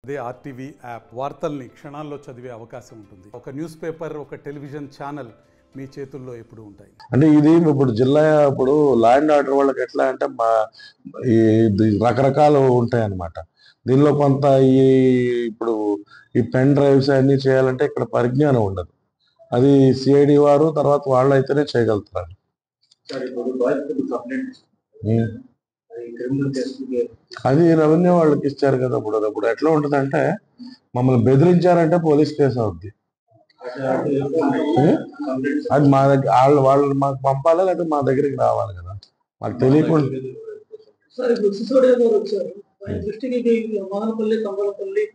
అదే RTV app వార్తల్ని క్షణాల్లో చదివే అవకాశం ఉంటుంది. ఒక న్యూస్ పేపర్, ఒక టెలివిజన్ ఛానల్ మీ చేతుల్లో ఎప్పుడు ఉంటాయి. అంటే ఇది ఇప్పుడు జిల్లా ఇప్పుడు లా అండ్ ఆర్డర్ వాళ్ళకి ఎట్లా అంటే రకరకాలు ఉంటాయి అన్నమాట. దీనిలో కొంత ఇప్పుడు ఈ పెన్ డ్రైవ్స్ అన్ని చేయాలంటే ఇక్కడ పరిజ్ఞానం ఉండదు. అది సిఐడి వారు తర్వాత వాళ్ళు అయితేనే చేయగలుగుతారు. అది రెవెన్యూ వాళ్ళకి ఇచ్చారు కదా. ఇప్పుడు ఎట్లా ఉంటుందంటే మమ్మల్ని బెదిరించారంటే పోలీస్ కేసు అవుద్ది. అది మా దగ్గర వాళ్ళు మాకు పంపాలా లేదా మా దగ్గరికి రావాలి కదా, మాకు తెలియకుండా. సార్ ఇప్పుడు సిసోడియా గారు వచ్చారు, ఆయన దృష్టికి మదనపల్లి, తంబలపల్లి,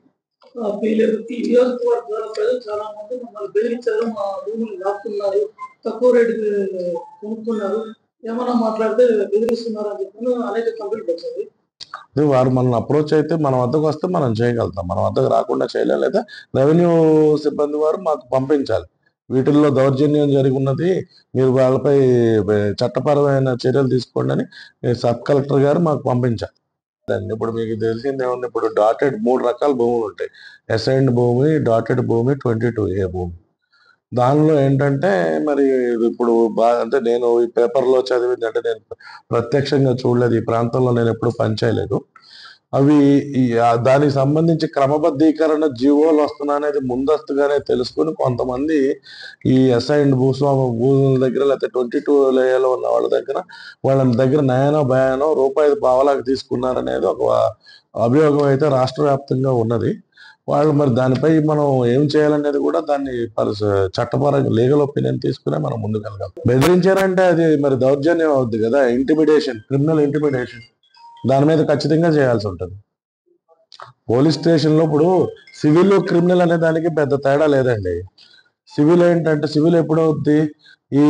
పీలేరు ఈ నియోజకవర్గాల ప్రజలు చాలా మంది మమ్మల్ని బెదిరించారు, మా భూములు లాక్కున్నారు, తక్కువ రేటుకి కొనుక్కున్నారు, ఏమన్నా మాట్లాడితే బెదిరిస్తున్నారు అని చెప్పి అనేక కంప్లైంట్ వచ్చాయి. వారు మనల్ని అప్రోచ్ అయితే మన వద్దకు వస్తే మనం చేయగలుగుతాం, మన వద్దకు రాకుండా చేయలేదు. లేదా రెవెన్యూ సిబ్బంది వారు మాకు పంపించాలి. వీటిల్లో దౌర్జన్యం జరిగి ఉన్నది, మీరు వాళ్ళపై చట్టపరమైన చర్యలు తీసుకోండి అని సబ్ కలెక్టర్ గారు మాకు పంపించాలి. ఇప్పుడు మీకు తెలిసిందే ఉంది, ఇప్పుడు డాటెడ్ 3 రకాల భూములు ఉంటాయి. అసైన్డ్ భూమి, డాటెడ్ భూమి, 22A భూమి. దానిలో ఏంటంటే మరి ఇప్పుడు అంటే నేను ఈ పేపర్లో చదివింది, అంటే నేను ప్రత్యక్షంగా చూడలేదు, ఈ ప్రాంతంలో నేను ఎప్పుడు పనిచేయలేదు. అవి దానికి సంబంధించి క్రమబద్ధీకరణ జీవోలు వస్తున్నా అనేది ముందస్తుగానే తెలుసుకుని కొంతమంది ఈ అసైన్డ్ భూముల దగ్గర లేకపోతే 22A ఉన్న వాళ్ళ దగ్గర నయానో భయానో రూపాయి పావలాకి తీసుకున్నారనేది ఒక అభియోగం అయితే రాష్ట్ర వ్యాప్తంగా ఉన్నది. వాళ్ళు మరి దానిపై మనం ఏం చేయాలనేది కూడా దాన్ని చట్టపరంగా లీగల్ ఒపీనియన్ తీసుకునే మనం ముందుకెళ్ళగలం. బెదిరించారంటే అది మరి దౌర్జన్యం అవుద్ది కదా, ఇంటిమిడేషన్, క్రిమినల్ ఇంటిమిడేషన్. దాని మీద ఖచ్చితంగా చేయాల్సి ఉంటుంది. పోలీస్ స్టేషన్లో ఇప్పుడు సివిల్, క్రిమినల్ అనే దానికి పెద్ద తేడా లేదండి. సివిల్ ఏంటంటే సివిల్ ఎప్పుడవుద్ది, ఈ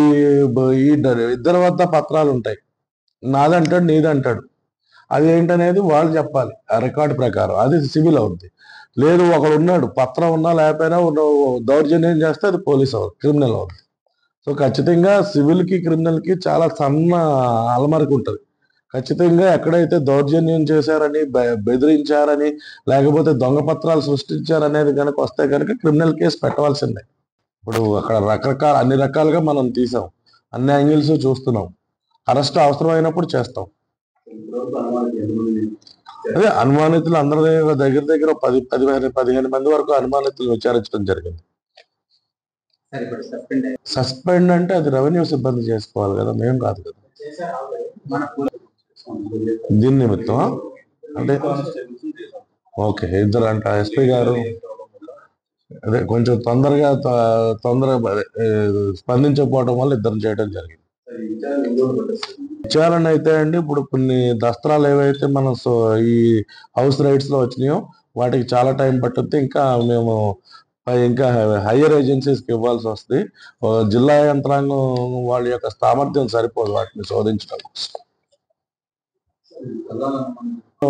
ఇద్దరి వద్ద పత్రాలు ఉంటాయి, నాదంటాడు నీదంటాడు, అది ఏంటనేది వాళ్ళు చెప్పాలి ఆ రికార్డు ప్రకారం, అది సివిల్ అవుద్ది. లేదు ఒకడు ఉన్నాడు, పత్రం ఉన్నా లేకపోయినా దౌర్జన్యం చేస్తే అది పోలీస్ అవుతుంది, క్రిమినల్ అవుతుంది. సో ఖచ్చితంగా సివిల్కి క్రిమినల్కి చాలా సన్న అలమరికి ఉంటుంది. ఖచ్చితంగా ఎక్కడైతే దౌర్జన్యం చేశారని, బెదిరించారని, లేకపోతే దొంగ పత్రాలు సృష్టించారనేది కనుక వస్తే కనుక క్రిమినల్ కేసు పెట్టవలసిందే. ఇప్పుడు అక్కడ అన్ని రకాలుగా మనం తీసాం, అన్ని యాంగిల్స్ చూస్తున్నాం, అరెస్ట్ అవసరమైనప్పుడు చేస్తాం. అదే అనుమానితులు అందరి దగ్గర 15 మంది వరకు అనుమానితులు విచారించడం జరిగింది. సస్పెండ్ అంటే అది రెవెన్యూ సిబ్బంది చేసుకోవాలి కదా, మేము కాదు కదా. దీని నిమిత్తం అంటే ఓకే, ఇద్దరు అంట ఎస్పీ గారు అదే కొంచెం తొందరగా స్పందించకపోవడం వల్ల ఇద్దరు చేయడం జరిగింది. విచారణ అయితే అండి, ఇప్పుడు కొన్ని దస్త్రాలు ఏవైతే మన ఈ హౌస్ రైట్స్ లో వచ్చినాయో వాటికి చాలా టైం పట్టుద్ది. ఇంకా హయ్యర్ ఏజెన్సీస్కి ఇవ్వాల్సి వస్తుంది. జిల్లా యంత్రాంగం వాళ్ళ యొక్క సామర్థ్యం సరిపోదు వాటిని శోధించడం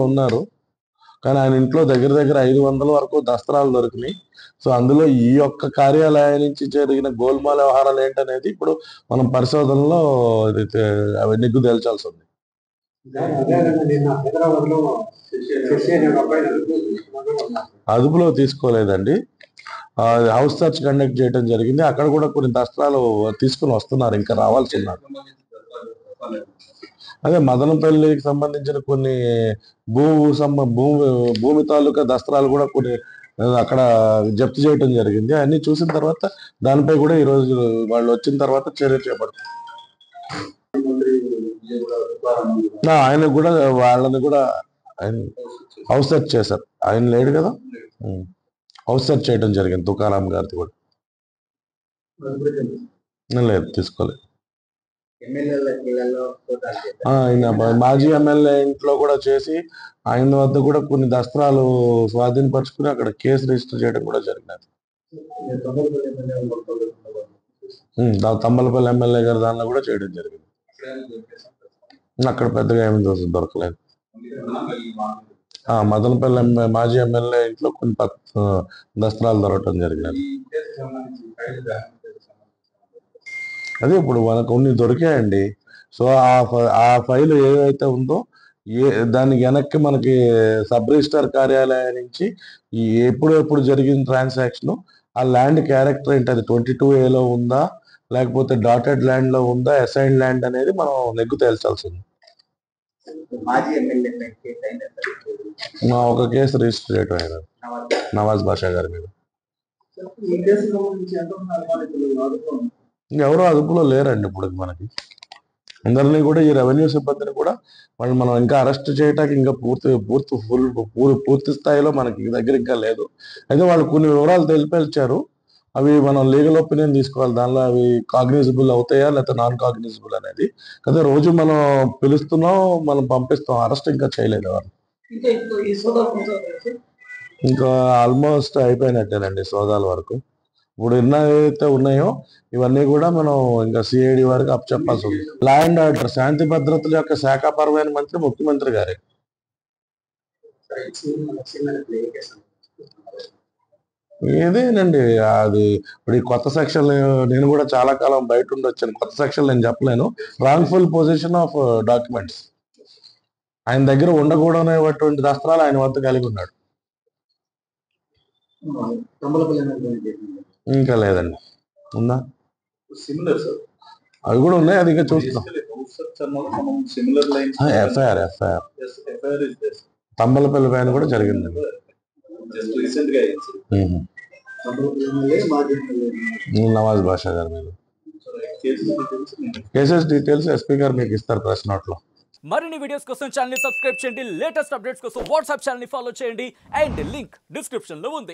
ఉన్నారు. కానీ ఆయన ఇంట్లో దగ్గర 500 వరకు దస్త్రాలు దొరికినాయి. సో అందులో ఈ యొక్క కార్యాలయం నుంచి జరిగిన గోల్మాల్ వ్యవహారాలు ఏంటనేది ఇప్పుడు మనం పరిశోధనలో అవి నిగ్గు తేల్చాల్సి ఉంది. అదుపులో తీసుకోలేదండి, హౌస్ సర్చ్ కండక్ట్ చేయడం జరిగింది. అక్కడ కూడా కొన్ని దస్త్రాలు తీసుకుని వస్తున్నారు, ఇంకా రావాల్సి ఉన్నారు. అదే మదనపల్లికి సంబంధించిన కొన్ని భూమి తాలూకా దస్త్రాలు కూడా కొన్ని అక్కడ జప్తు చేయడం జరిగింది. అన్ని చూసిన తర్వాత దానిపై కూడా ఈ రోజు వాళ్ళు వచ్చిన తర్వాత చర్య చేపడతారు. ఆయన కూడా వాళ్ళని కూడా ఆయన హౌస్ సెర్చ్ చేశారు. ఆయన లేడు కదా, హౌస్ సెర్చ్ చేయడం జరిగింది. తుకారాం గారిది కూడా లేదు, తీసుకోలేదు. ఆయన మాజీ ఎమ్మెల్యే ఇంట్లో కూడా చేసి ఆయన వద్ద కూడా కొన్ని దస్త్రాలు స్వాధీనపరుచుకుని అక్కడ కేసు రిజిస్టర్ చేయడం కూడా జరిగినది. తంబలపల్లి ఎమ్మెల్యే గారు దానిలో కూడా చేయడం జరిగింది. అక్కడ పెద్దగా ఏమి దొరకలేదు. మదనపల్లి మాజీ ఎమ్మెల్యే ఇంట్లో కొన్ని దస్త్రాలు దొరకడం జరిగినది. అదే ఇప్పుడు మనకు కొన్ని దొరికాయండి. సో ఆ ఫైల్ ఏదైతే ఉందో దానికి వెనక్కి మనకి సబ్ రిజిస్టర్ కార్యాలయం నుంచి ఈ ఎప్పుడు జరిగిన ట్రాన్సాక్షన్ ఆ ల్యాండ్ క్యారెక్టర్ ఏంటి, అది 22A ఉందా లేకపోతే డాటెడ్ ల్యాండ్ లో ఉందా, అసైన్ ల్యాండ్ అనేది మనం నెగ్గు తేల్చాల్సింది. మాజీ ఎమ్మెల్యే మా ఒక కేసు రిజిస్టర్ అయినది నవాజ్ బాషా గారి మీద. ఈ కేసు సంబంధించి ఎంతమంది అనుమానితులు అదుపులో ఉన్నారు? ఎవరో అదుపులో లేరండి ఇప్పుడు మనకి. అందరినీ కూడా ఈ రెవెన్యూ సిబ్బందిని కూడా వాళ్ళు మనం ఇంకా అరెస్ట్ చేయడానికి ఇంకా పూర్తి స్థాయిలో మనకి దగ్గర ఇంకా లేదు. అయితే వాళ్ళు కొన్ని వివరాలు తెలిపారు, అవి మనం లీగల్ ఒపీనియన్ తీసుకోవాలి. దానిలో అవి కాగ్నిజబుల్ అవుతాయా లేకపోతే నాన్ కాగ్నిజబుల్ అనేది. అయితే రోజు మనం పిలుస్తున్నాం, మనం పంపిస్తాం, అరెస్ట్ ఇంకా చేయలేదు వాళ్ళు. ఇంకా ఇప్పుడు ఈ సోదాలు కొనసాగుతాయి. ఇంకా ఆల్మోస్ట్ అయిపోయినట్టేనండి సోదాల వరకు. ఇప్పుడు ఏవైతే ఉన్నాయో ఇవన్నీ కూడా మనం ఇంకా సిఐడి వారికి అప్పచెప్పాల్సి ఉంది. లా అండ్ ఆర్డర్, శాంతి భద్రతల యొక్క శాఖాపరమైన మంత్రి ముఖ్యమంత్రి గారే. ఏదేనండి అది ఇప్పుడు ఈ కొత్త సెక్షన్, నేను కూడా చాలా కాలం బయట ఉండి వచ్చాను. కొత్త సెక్షన్ నేను చెప్పలేను. రాంగ్ఫుల్ పొజిషన్ ఆఫ్ డాక్యుమెంట్స్, ఆయన దగ్గర ఉండకూడనటువంటి దస్త్రాలు ఆయన వద్ద కలిగి ఉన్నాడు. ఇంకా లేదండి, ఉందా? సిమిలర్ సార్, అవి కూడా ఉన్నాయి, అది ఇంకా చూస్తున్నాం. సిమిలర్ లైన్స్ ఎఫ్ఐఆర్ తంబలపల్లి పైన కూడా జరిగిందండి. జస్ట్ రీసెంట్ గా నవాజ్ బాషా గారి మీద కేసెస్ డీటెయిల్స్ ఎస్పీ గారు మీకు ఇస్తారు ప్రెస్ నోట్ లో. మరిన్ని వీడియోస్ కోసం ఛానల్ ని సబ్స్క్రైబ్ చేయండి, లేటెస్ట్ అప్డేట్స్ కోసం వాట్సాప్ ఛానల్ ని ఫాలో చేయండి అండ్ లింక్ డిస్క్రిప్షన్ లో ఉంది.